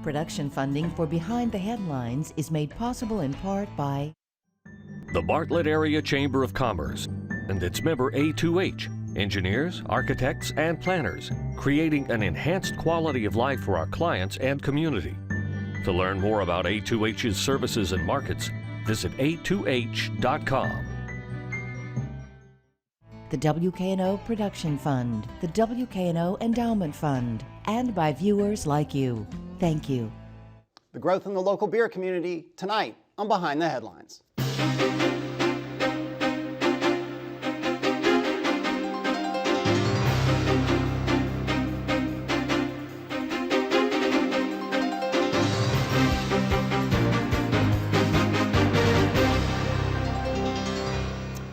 Production funding for Behind the Headlines is made possible in part by the Bartlett Area Chamber of Commerce and its member A2H, engineers, architects, and planners, creating an enhanced quality of life for our clients and community. To learn more about A2H's services and markets, visit a2h.com. the WKNO Production Fund, the WKNO Endowment Fund, and by viewers like you. Thank you. The growth in the local beer community tonight on Behind the Headlines.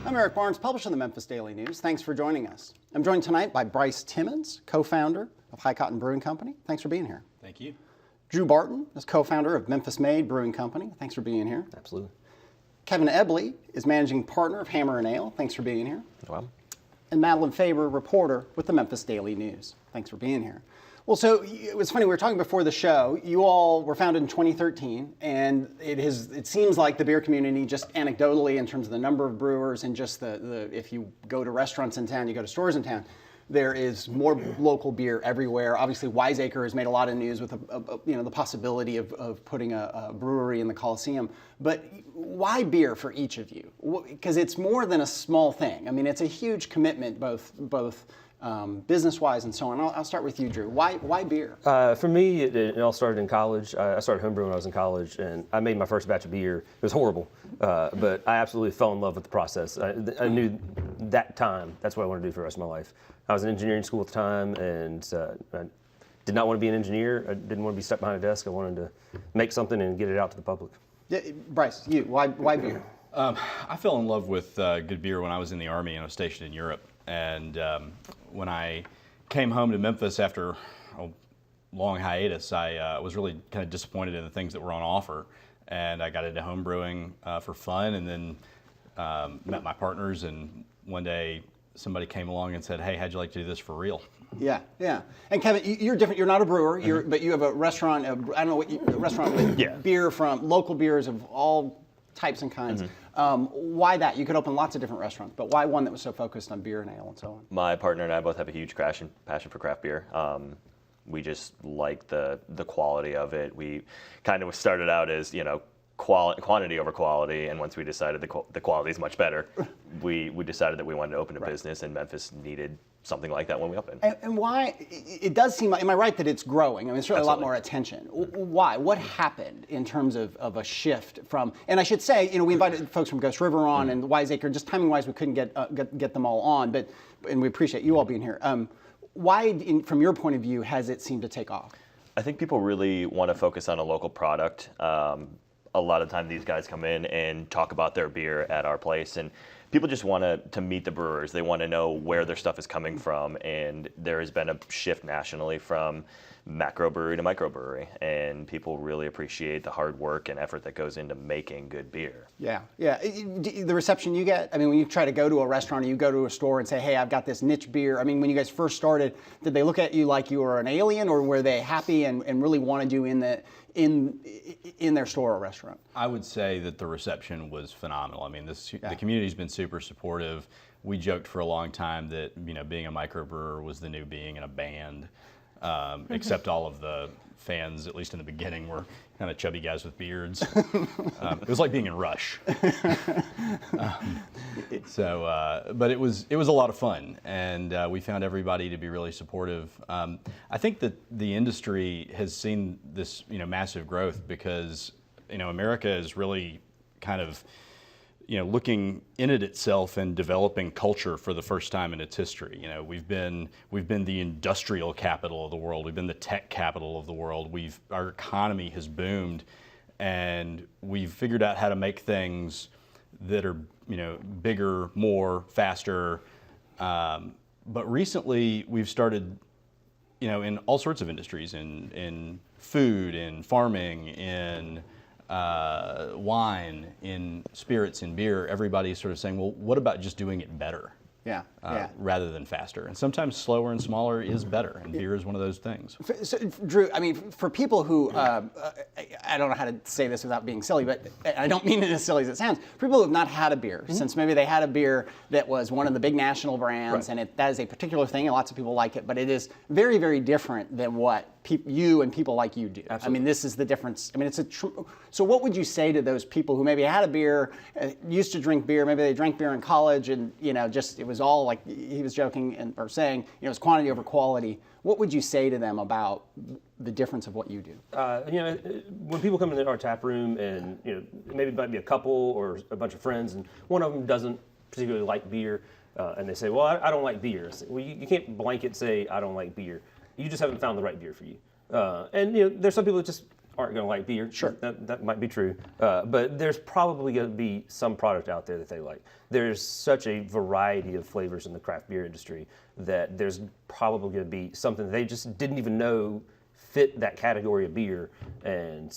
I'm Eric Barnes, publisher of the Memphis Daily News. Thanks for joining us. I'm joined tonight by Bryce Timmons, co-founder of High Cotton Brewing Company. Thanks for being here. Thank you. Drew Barton is co-founder of Memphis Made Brewing Company. Thanks for being here. Absolutely. Kevin Ebley is managing partner of Hammer and Ale. Thanks for being here. Well. And Madeline Faber, reporter with the Memphis Daily News. Thanks for being here. Well, so it was funny, we were talking before the show, you all were founded in 2013, and it seems like the beer community, just anecdotally in terms of the number of brewers and just if you go to restaurants in town, you go to stores in town, there is more local beer everywhere. Obviously, Wiseacre has made a lot of news with the possibility of putting a brewery in the Coliseum. But why beer for each of you? Because it's more than a small thing. I mean, it's a huge commitment, both business-wise and so on. I'll start with you, Drew. Why beer? For me, it all started in college. I started homebrewing when I was in college, and I made my first batch of beer. It was horrible, but I absolutely fell in love with the process. I knew that time that's what I wanted to do for the rest of my life. I was in engineering school at the time, and I did not want to be an engineer. I didn't want to be stuck behind a desk. I wanted to make something and get it out to the public. Yeah, Bryce, you, why beer? I fell in love with good beer when I was in the Army and I was stationed in Europe. And when I came home to Memphis after a long hiatus, I was really kind of disappointed in the things that were on offer. And I got into home brewing for fun, and then met my partners. And one day somebody came along and said, "Hey, how'd you like to do this for real?" Yeah. And Kevin, you're different. You're not a brewer, but you have a restaurant. I don't know what a restaurant with beer from local beers of all types and kinds. Why that? You could open lots of different restaurants, but why one that was so focused on beer and ale and so on? My partner and I both have a huge passion for craft beer. We just like the quality of it. We kind of started out as, quantity over quality, and once we decided the quality is much better, we decided that we wanted to open a business, and Memphis needed something like that when we opened. And why? It does seem like, am I right that it's growing? I mean, it's certainly a lot more attention. Why? What happened in terms of a shift from, and I should say, we invited folks from Ghost River on and Wiseacre, just timing-wise, we couldn't get them all on, and we appreciate you all being here. Why, from your point of view, has it seemed to take off? I think people really want to focus on a local product. A lot of time these guys come in and talk about their beer at our place, and people just want to meet the brewers. They want to know where their stuff is coming from, and there has been a shift nationally from macro brewery to microbrewery, and people really appreciate the hard work and effort that goes into making good beer. Yeah. The reception you get, I mean, when you try to go to a restaurant or you go to a store and say, "Hey, I've got this niche beer," I mean, when you guys first started, did they look at you like you were an alien, or were they happy and really wanted you in their store or restaurant? I would say that the reception was phenomenal. I mean, the community's been super supportive. We joked for a long time that being a microbrewer was the new being in a band. Except all of the fans, at least in the beginning, were kind of chubby guys with beards. It was like being in Rush. But it was a lot of fun, and we found everybody to be really supportive. I think that the industry has seen this, massive growth because, America is really kind of, looking in at itself and developing culture for the first time in its history. We've been the industrial capital of the world. We've been the tech capital of the world. Our economy has boomed, and we've figured out how to make things that are, bigger, more, faster. But recently, we've started, in all sorts of industries, in food, in farming, in wine, in spirits, in beer. Everybody's sort of saying, well, what about just doing it better? Yeah, yeah. rather than faster. And sometimes slower and smaller is better, and beer is one of those things. So, Drew, I mean, for people who, I don't know how to say this without being silly, but I don't mean it as silly as it sounds. For people who have not had a beer, since maybe they had a beer that was one of the big national brands, and that is a particular thing, and lots of people like it, but it is very, very different than what you and people like you do. Absolutely. I mean, this is the difference. I mean, so what would you say to those people who maybe had a beer, used to drink beer, maybe they drank beer in college, and it was all like he was joking or saying, it was quantity over quality. What would you say to them about the difference of what you do? When people come into our tap room, and maybe it might be a couple or a bunch of friends, and one of them doesn't particularly like beer, and they say, "Well, I don't like beer." I say, well, you can't blanket say, "I don't like beer." You just haven't found the right beer for you. And there's some people that just aren't going to like beer. Sure. That might be true. But there's probably going to be some product out there that they like. There's such a variety of flavors in the craft beer industry that there's probably going to be something they just didn't even know fit that category of beer. And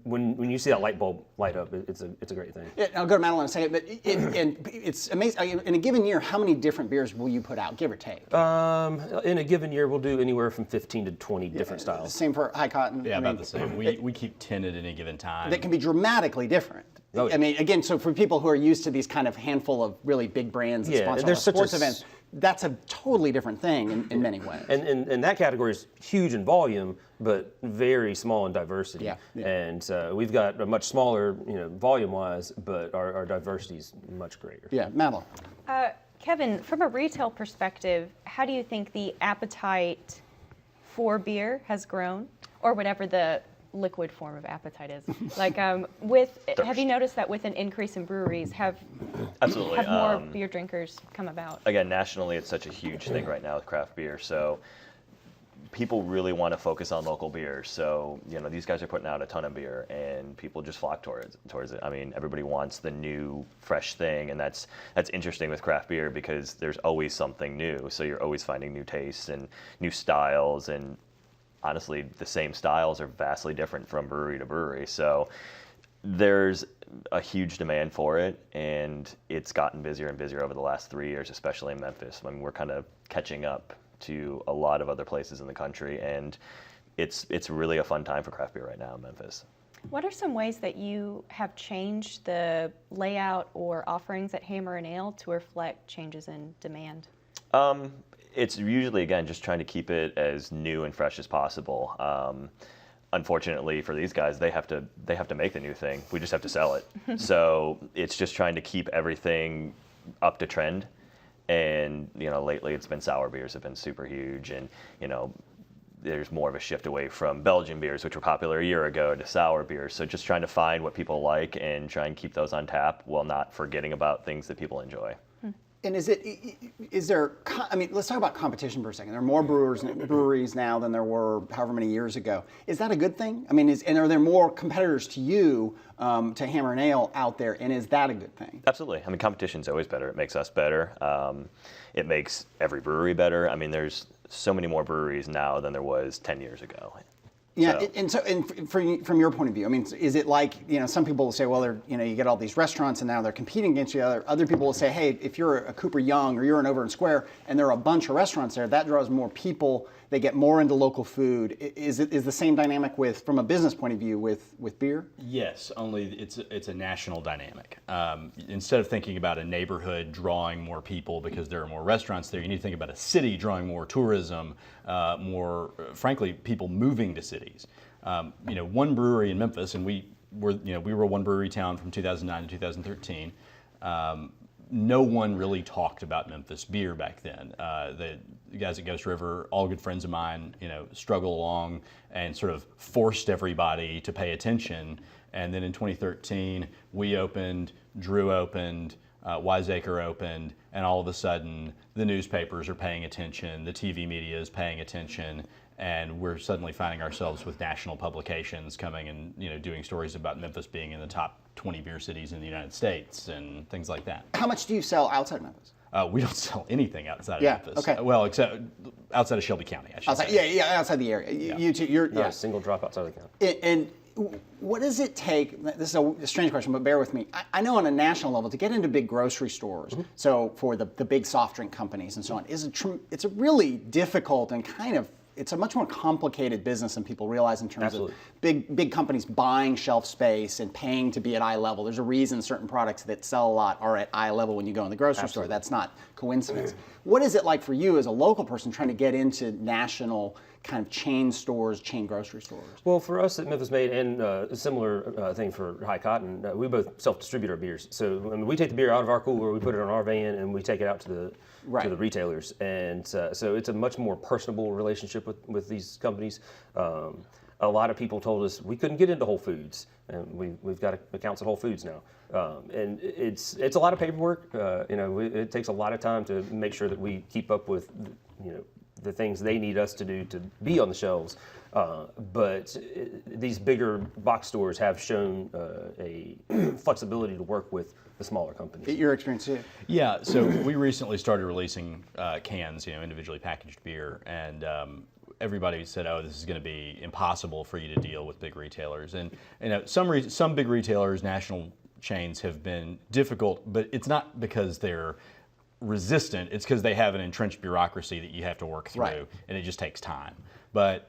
when you see that light bulb light up, it's a great thing. Yeah, I'll go to Madeline in a second, but it's amazing. In a given year, how many different beers will you put out, give or take? In a given year, we'll do anywhere from 15 to 20 different styles. Same for High Cotton? Yeah, about the same. We keep 10 at any given time. That can be dramatically different. Oh, yeah. I mean, again, so for people who are used to these kind of handful of really big brands that Yeah, sponsor there's such sports a events, that's a totally different thing in many ways. And that category is huge in volume, but very small in diversity. Yeah. And we've got a much smaller, volume-wise, but our diversity is much greater. Yeah, Madeline. Kevin, from a retail perspective, how do you think the appetite for beer has grown, or whatever the liquid form of appetite is? Have you noticed that with an increase in breweries, have Absolutely. more beer drinkers come about? Again, nationally, it's such a huge thing right now with craft beer. So people really want to focus on local beer. So, these guys are putting out a ton of beer, and people just flock towards it. I mean, everybody wants the new, fresh thing, and that's interesting with craft beer because there's always something new. So you're always finding new tastes and new styles, and honestly, the same styles are vastly different from brewery to brewery. So there's a huge demand for it, and it's gotten busier and busier over the last 3 years, especially in Memphis. I mean, we're kind of catching up to a lot of other places in the country, and it's really a fun time for craft beer right now in Memphis. What are some ways that you have changed the layout or offerings at Hammer and Ale to reflect changes in demand? It's usually, again, just trying to keep it as new and fresh as possible. Unfortunately for these guys, they have to make the new thing. We just have to sell it. So it's just trying to keep everything up to trend. And lately it's been sour beers have been super huge, and there's more of a shift away from Belgian beers, which were popular a year ago, to sour beers. So just trying to find what people like and try and keep those on tap while not forgetting about things that people enjoy. And is there, I mean, let's talk about competition for a second. There are more breweries now than there were however many years ago. Is that a good thing? I mean, and are there more competitors to you, to Hammer and Ale out there, and is that a good thing? Absolutely. I mean, competition's always better. It makes us better. It makes every brewery better. I mean, there's so many more breweries now than there was 10 years ago. Yeah, So. and from your point of view, I mean, is it like, some people will say, well, you get all these restaurants and now they're competing against each other. Other people will say, hey, if you're a Cooper Young or you're an Over and Square and there are a bunch of restaurants there, that draws more people. They get more into local food. Is the same dynamic from a business point of view with beer? Yes, only it's a national dynamic. Instead of thinking about a neighborhood drawing more people because there are more restaurants there, you need to think about a city drawing more tourism, more, frankly, people moving to cities. One brewery in Memphis, and we were one brewery town from 2009 to 2013. No one really talked about Memphis beer back then. The guys at Ghost River, all good friends of mine, struggled along and sort of forced everybody to pay attention. And then in 2013, we opened, Drew opened, Wiseacre opened, and all of a sudden the newspapers are paying attention, the TV media is paying attention, and we're suddenly finding ourselves with national publications coming and doing stories about Memphis being in the top 20 beer cities in the United States and things like that. How much do you sell outside Memphis? We don't sell anything outside of Memphis. Okay. Well, except outside of Shelby County, I should say. Yeah, outside the area. Not a single drop outside of the county. And what does it take? This is a strange question, but bear with me. I know on a national level to get into big grocery stores, so for the big soft drink companies and so on, it's a really difficult and it's a much more complicated business than people realize in terms of big companies buying shelf space and paying to be at eye level. There's a reason certain products that sell a lot are at eye level when you go in the grocery store. That's not coincidence. What is it like for you as a local person trying to get into national kind of chain stores, chain grocery stores? Well, for us at Memphis Made, and a similar thing for High Cotton, we both self-distribute our beers. So we take the beer out of our cooler, we put it on our van, and we take it out to the retailers. And so it's a much more personable relationship with these companies. A lot of people told us we couldn't get into Whole Foods, and we've got accounts at Whole Foods now. And it's a lot of paperwork. It takes a lot of time to make sure that we keep up with the things they need us to do to be on the shelves. But these bigger box stores have shown a flexibility to work with the smaller companies. Your experience too? Yeah, so we recently started releasing cans, individually packaged beer, and everybody said, "Oh, this is going to be impossible for you to deal with big retailers." And some big retailers, national chains, have been difficult, but it's not because they're resistant. It's because they have an entrenched bureaucracy that you have to work through, and it just takes time. But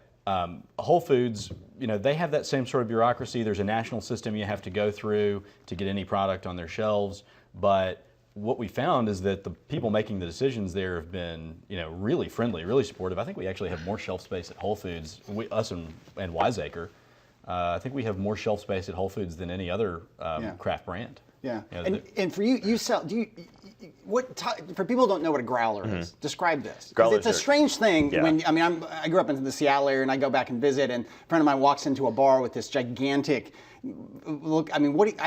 Whole Foods, they have that same sort of bureaucracy. There's a national system you have to go through to get any product on their shelves. But what we found is that the people making the decisions there have been, really friendly, really supportive. I think we actually have more shelf space at Whole Foods, us and Wiseacre. I think we have more shelf space at Whole Foods than any other craft brand. Yeah, and for you sell. For people who don't know what a growler is, describe this. Because it's a strange thing. Yeah. I grew up in the Seattle area, and I go back and visit, and a friend of mine walks into a bar with this gigantic. Look, I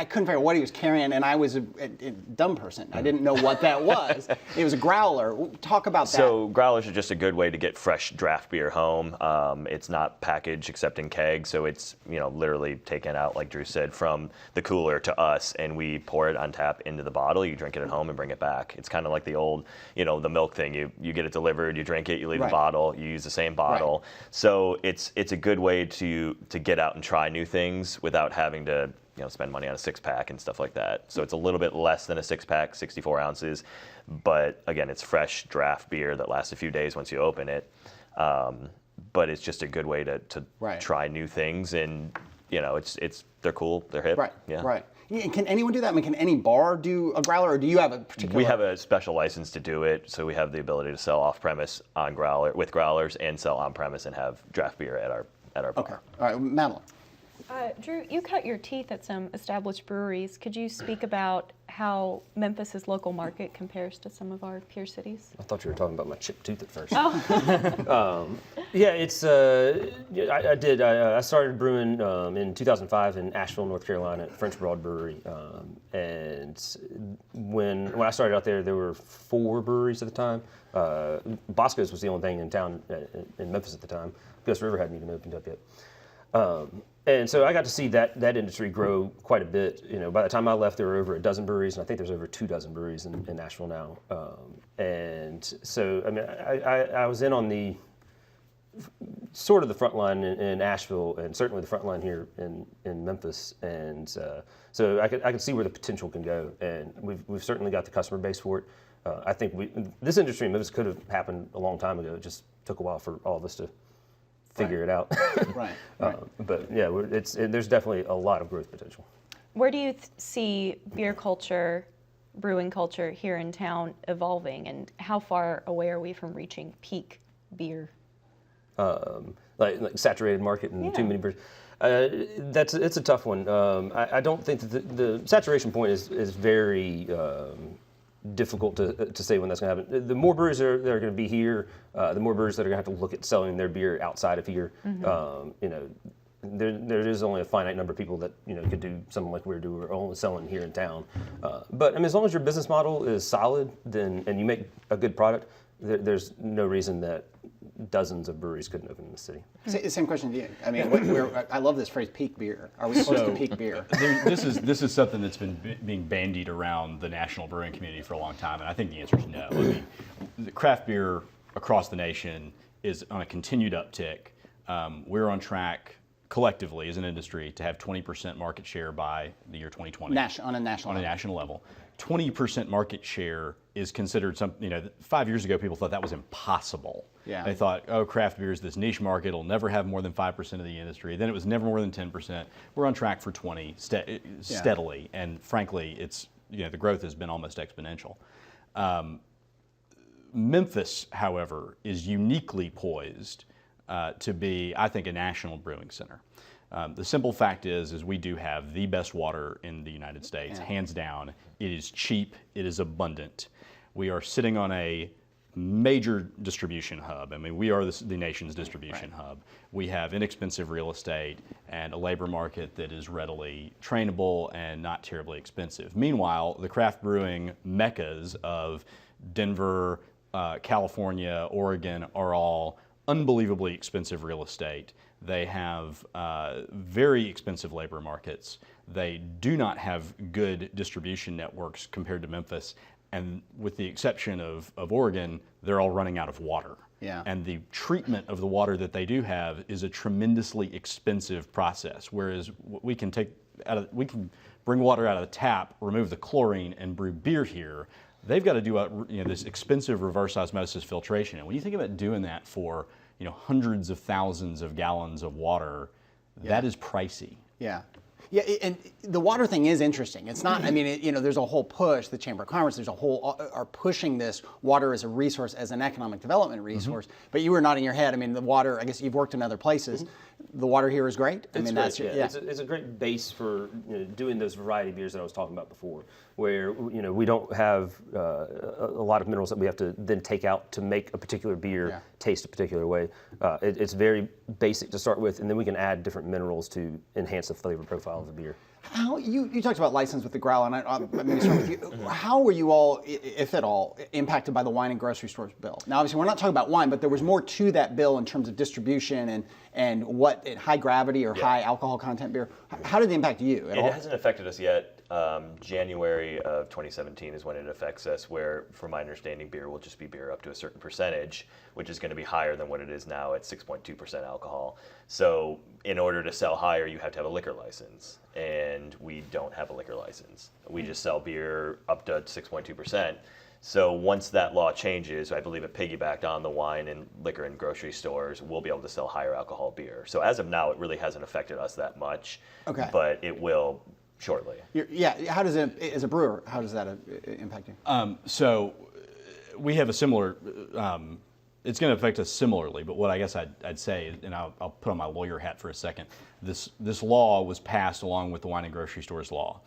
couldn't figure out what he was carrying, and I was a dumb person. I didn't know what that was. It was a growler. Talk about that. So growlers are just a good way to get fresh draft beer home. It's not packaged except in kegs, so it's literally taken out, like Drew said, from the cooler to us, and we pour it on tap into the bottle. You drink it at home and bring it back. It's kind of like the old, the milk thing. You get it delivered, you drink it, you leave the bottle, you use the same bottle. So it's a good way to get out and try new things without having to spend money on a 6-pack and stuff like that. So it's a little bit less than a 6-pack, 64 ounces, but again, it's fresh draft beer that lasts a few days once you open it. But it's just a good way to try new things, and they're cool, they're hip. Right. Can anyone do that? Can any bar do a growler, or do you have a particular? We have a special license to do it, so we have the ability to sell off-premise with growlers and sell on-premise and have draft beer at our bar. Okay. All right, Madeline. Drew, you cut your teeth at some established breweries. Could you speak about how Memphis's local market compares to some of our peer cities? I thought you were talking about my chipped tooth at first. Oh. I did. I started brewing in 2005 in Asheville, North Carolina, at French Broad Brewery. And when I started out there were 4 breweries at the time. Bosco's was the only thing in town in Memphis at the time. Gus River hadn't even opened up yet. And so I got to see that industry grow quite a bit. By the time I left, there were over a dozen breweries, and I think there's over 24 breweries in Nashville now. And so, I was in on the sort of the front line in Asheville, and certainly the front line here in Memphis. And so I could see where the potential can go, and we've certainly got the customer base for it. I think this industry in Memphis could have happened a long time ago. It just took a while for all of us to figure it out. Right. But yeah, there's definitely a lot of growth potential. Where do you see beer culture, brewing culture here in town evolving, and how far away are we from reaching peak beer? Like saturated market and too many beers. It's a tough one. I don't think that the saturation point is very difficult to say when that's going to happen. The more breweries that are going to be here, the more breweries that are going to have to look at selling their beer outside of here. There is only a finite number of people that could do something like we do. We're only selling here in town. But as long as your business model is solid, and you make a good product, there's no reason that dozens of breweries couldn't open in the city. Same question to you. I love this phrase, peak beer. Are we close to peak beer? This is something that's been being bandied around the national brewing community for a long time, and I think the answer is no. The craft beer across the nation is on a continued uptick. We're on track collectively as an industry to have 20% market share by the year 2020. On a national level. National level. 20% market share is considered 5 years ago people thought that was impossible. Yeah. They thought, oh, craft beer is this niche market, it'll never have more than 5% of the industry. Then it was never more than 10%. We're on track for 20 steadily, and frankly, it's the growth has been almost exponential. Memphis, however, is uniquely poised to be, I think, a national brewing center. The simple fact is we do have the best water in the United States, hands down. It is cheap, it is abundant. We are sitting on a major distribution hub. I mean, we are the nation's distribution hub. We have inexpensive real estate and a labor market that is readily trainable and not terribly expensive. Meanwhile, the craft brewing meccas of Denver, California, Oregon are all unbelievably expensive real estate. They have very expensive labor markets. They do not have good distribution networks compared to Memphis. And with the exception of Oregon, they're all running out of water. Yeah. And the treatment of the water that they do have is a tremendously expensive process. Whereas we can bring water out of the tap, remove the chlorine, and brew beer here. They've got to do this expensive reverse osmosis filtration. And when you think about doing that for hundreds of thousands of gallons of water, that is pricey. Yeah. Yeah, and the water thing is interesting. It's not, I mean, there's a whole push, the Chamber of Commerce, are pushing this water as a resource, as an economic development resource. But you were nodding your head. I mean, the water, I guess you've worked in other places. The water here is great. It's a great base for doing those variety beers that I was talking about before, where we don't have a lot of minerals that we have to then take out to make a particular beer taste a particular way. It's very basic to start with, and then we can add different minerals to enhance the flavor profile of the beer. How you talked about license with the Growl, and I'm going to start with you. How were you all, if at all, impacted by the wine and grocery stores bill? Now, obviously, we're not talking about wine, but there was more to that bill in terms of distribution and what high gravity or high alcohol content beer. How did it impact you at all? It hasn't affected us yet. January of 2017 is when it affects us, where, from my understanding, beer will just be beer up to a certain percentage, which is going to be higher than what it is now at 6.2% alcohol. So in order to sell higher, you have to have a liquor license, and we don't have a liquor license. We just sell beer up to 6.2%. So once that law changes, I believe it piggybacked on the wine and liquor and grocery stores, we'll be able to sell higher alcohol beer. So as of now, it really hasn't affected us that much, but it will shortly. How does it, as a brewer, how does that impact you? So we have a similar, it's going to affect us similarly, but what I guess I'd say, and I'll put on my lawyer hat for a second, this law was passed along with the wine and grocery stores law.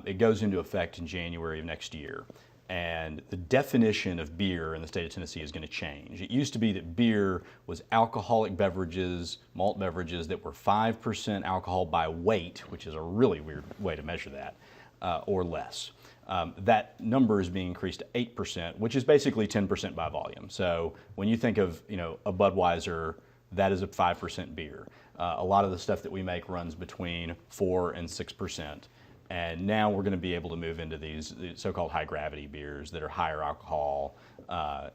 It goes into effect in January of next year. And the definition of beer in the state of Tennessee is going to change. It used to be that beer was alcoholic beverages, malt beverages that were 5% alcohol by weight, which is a really weird way to measure that, or less. That number is being increased to 8%, which is basically 10% by volume. So when you think of a Budweiser, that is a 5% beer. A lot of the stuff that we make runs between 4 and 6%. And now we're going to be able to move into these so-called high-gravity beers that are higher alcohol,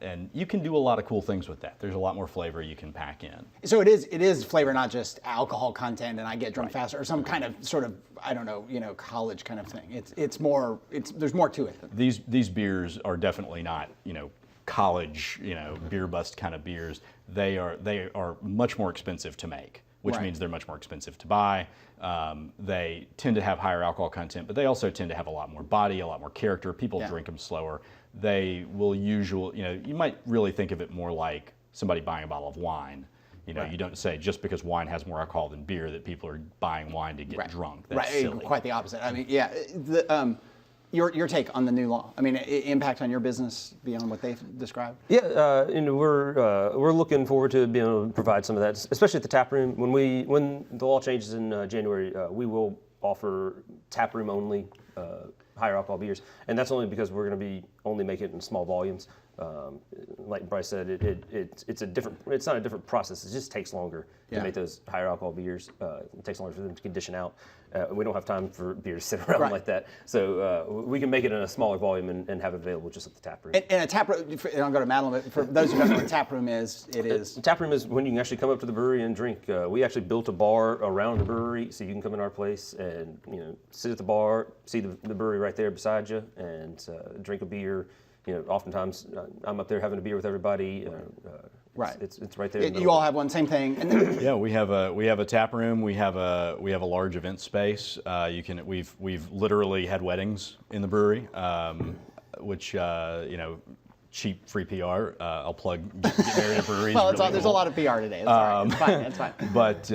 and you can do a lot of cool things with that. There's a lot more flavor you can pack in. So it is flavor, not just alcohol content, and I get drunk faster, or some kind of sort of, I don't know, college kind of thing. There's more to it. These beers are definitely not, college, beer bust kind of beers. They are much more expensive to make, which means they're much more expensive to buy. They tend to have higher alcohol content, but they also tend to have a lot more body, a lot more character. People drink them slower. They will usually, you might really think of it more like somebody buying a bottle of wine. You don't say just because wine has more alcohol than beer that people are buying wine to get drunk. That's silly. Quite the opposite. I mean, your take on the new law. I mean, impact on your business beyond what they've described. Yeah, we're looking forward to being able to provide some of that, especially at the tap room. When the law changes in January, we will offer tap room only higher alcohol beers, and that's only because we're going to be only making it in small volumes. Like Bryce said, it's a different. It's not a different process. It just takes longer to make those higher alcohol beers. It takes longer for them to condition out. We don't have time for beer to sit around like that. So we can make it in a smaller volume and have it available just at the tap room. And a tap room, and I'll go to Madeline, but for those who don't know what a tap room is, it is. The tap room is when you can actually come up to the brewery and drink. We actually built a bar around the brewery, so you can come in our place and sit at the bar, see the brewery right there beside you, and drink a beer. Oftentimes I'm up there having a beer with everybody. Right. It's right there. In the You middle. all have one, same thing. And then, Yeah, we have a tap room. We have a large event space. We've literally had weddings in the brewery, which cheap free PR. I'll plug Get Married at Breweries. well, really there's a cool. lot of PR today. That's all right. It's fine. It's fine. But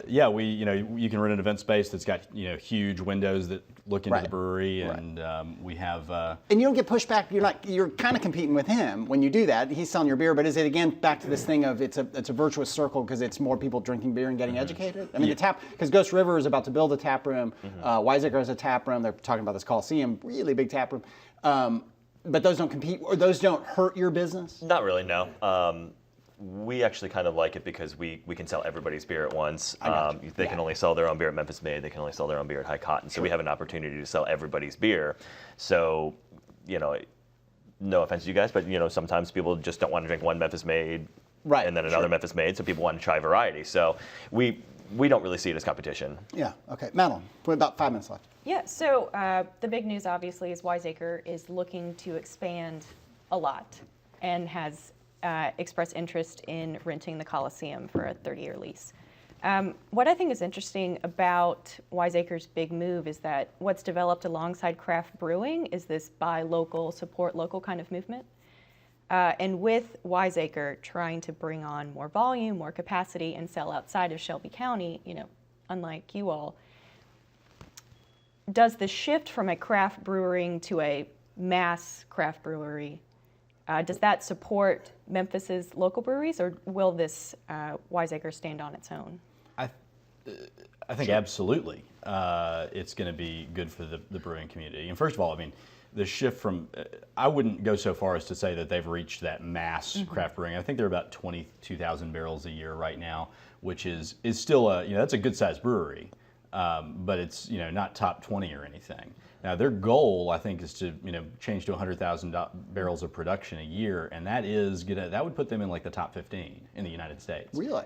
yeah, you can rent an event space that's got huge windows that look into the brewery, and we have. And you don't get pushback. You're kind of competing with him when you do that. He's selling your beer, but is it again back to this thing of it's a virtuous circle because it's more people drinking beer and getting educated? I mean, because Ghost River is about to build a tap room. Wiseacre has a tap room. They're talking about this Coliseum, really big tap room. But those don't compete, or those don't hurt your business? Not really, no. We actually kind of like it because we can sell everybody's beer at once. They can only sell their own beer at Memphis Made. They can only sell their own beer at High Cotton. So we have an opportunity to sell everybody's beer. So, no offense to you guys, but sometimes people just don't want to drink one Memphis Made and then another Memphis Made. So people want to try variety. So we don't really see it as competition. Yeah. Okay, Madeline. We have about 5 minutes left. Yeah, so the big news obviously is Wiseacre is looking to expand a lot and has expressed interest in renting the Coliseum for a 30-year lease. What I think is interesting about Wiseacre's big move is that what's developed alongside craft brewing is this buy local, support local kind of movement. And with Wiseacre trying to bring on more volume, more capacity, and sell outside of Shelby County, unlike you all, does the shift from a craft brewing to a mass craft brewery, does that support Memphis's local breweries, or will this Wiseacre stand on its own? I think absolutely it's going to be good for the brewing community. And first of all, I mean, the shift from, I wouldn't go so far as to say that they've reached that mass craft brewing. I think they're about 22,000 barrels a year right now, which is still that's a good sized brewery. But it's not top 20 or anything. Now their goal, I think, is to change to 100,000 barrels of production a year, and that would put them in like the top 15 in the United States. Really?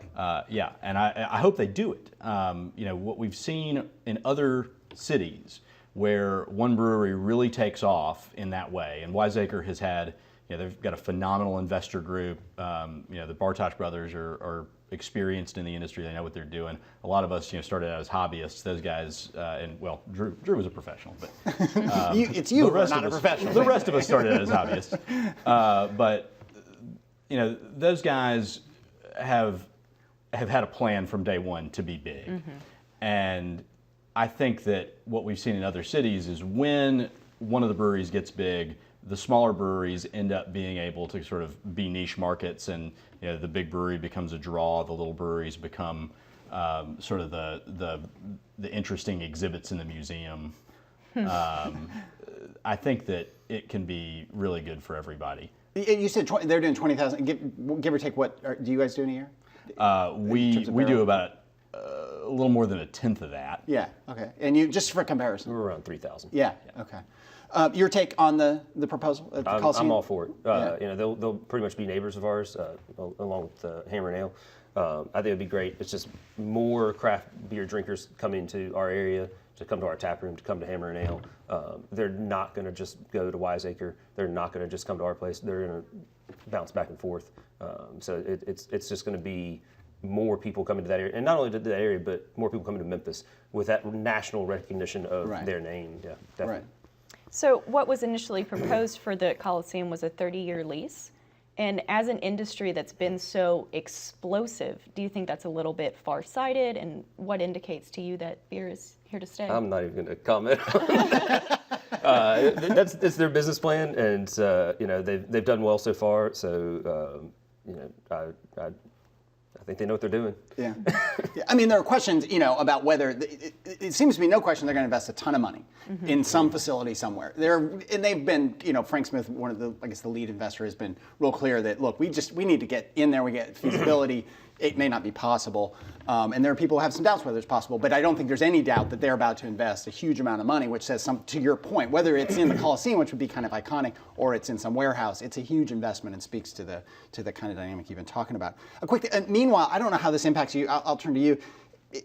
Yeah, and I hope they do it. What we've seen in other cities where one brewery really takes off in that way, and Wiseacre has had, they've got a phenomenal investor group. The Bartosh brothers are experienced in the industry. They know what they're doing. A lot of us, started out as hobbyists. Those guys, Drew was a professional, but it's you, not a professional. The rest of us started out as hobbyists. But those guys have had a plan from day one to be big, and I think that what we've seen in other cities is when one of the breweries gets big, the smaller breweries end up being able to sort of be niche markets, and the big brewery becomes a draw. The little breweries become sort of the interesting exhibits in the museum. I think that it can be really good for everybody. You said they're doing 20,000. Give or take, what do you guys do in a year? In terms of We do barrel? about a little more than a tenth of that. Yeah. Okay. And you, just for comparison. We're around 3,000. Yeah. Okay. Your take on the proposal at the Coliseum? I'm all for it. They'll pretty much be neighbors of ours, along with Hammer and Ale. I think it'd be great. It's just more craft beer drinkers come into our area, to come to our tap room, to come to Hammer and Ale. They're not going to just go to Wiseacre. They're not going to just come to our place. They're going to bounce back and forth. So it's just going to be more people coming to that area, and not only to that area, but more people coming to Memphis with that national recognition of their name. Yeah, definitely. Right. So what was initially proposed for the Coliseum was a 30-year lease. And as an industry that's been so explosive, do you think that's a little bit far-sighted? And what indicates to you that beer is here to stay? I'm not even going to comment on that. It's their business plan, and they've done well so far. So I I think they know what they're doing. Yeah. Yeah. I mean, there are questions, about whether it seems to be no question they're going to invest a ton of money in some facility somewhere. And they've been, Frank Smith, one of the, I guess, the lead investor, has been real clear that look, we need to get in there. We get feasibility. It may not be possible, and there are people who have some doubts whether it's possible. But I don't think there's any doubt that they're about to invest a huge amount of money, which says to your point, whether it's in the Coliseum, which would be kind of iconic, or it's in some warehouse, it's a huge investment and speaks to the kind of dynamic you've been talking about. A quick. Meanwhile, I don't know how this impacts you. I'll turn to you.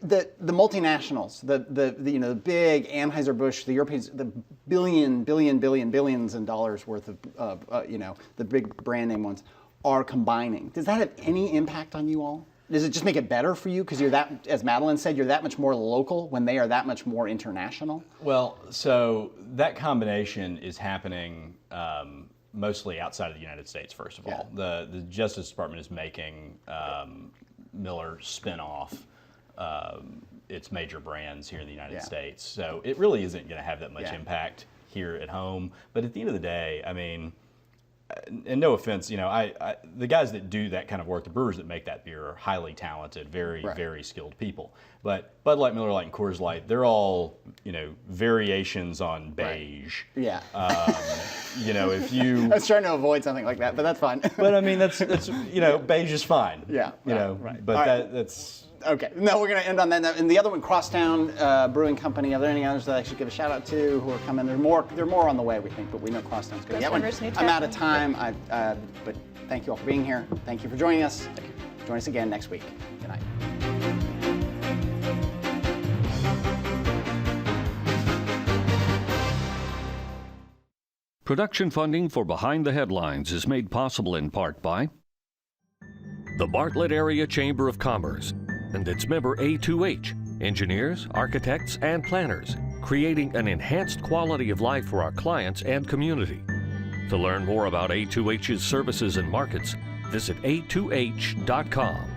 The multinationals, the big Anheuser-Busch, the Europeans, the billions in dollars worth of the big brand name ones are combining. Does that have any impact on you all? Does it just make it better for you because you're that, as Madeline said, you're that much more local when they are that much more international? Well, so that combination is happening mostly outside of the United States. First of all, the Justice Department is making Miller spin off its major brands here in the United States. So it really isn't going to have that much impact here at home. But at the end of the day, I mean, and no offense, the guys that do that kind of work, the brewers that make that beer are highly talented, very skilled people. But Bud Light, Miller Lite, and Coors Light, they're all, variations on beige. Right. Yeah. If you... I was trying to avoid something like that, but that's fine. But I mean, that's beige is fine. Yeah. Right. But that's... Okay, no, we're going to end on that note. And the other one, Crosstown Brewing Company. Are there any others that I should give a shout out to who are coming? They're more on the way, we think, but we know Crosstown's going to get one. I'm out of time, but thank you all for being here. Thank you for joining us. Join us again next week. Good night. Production funding for Behind the Headlines is made possible in part by the Bartlett Area Chamber of Commerce and its member A2H, engineers, architects, and planners, creating an enhanced quality of life for our clients and community. To learn more about A2H's services and markets, visit a2h.com.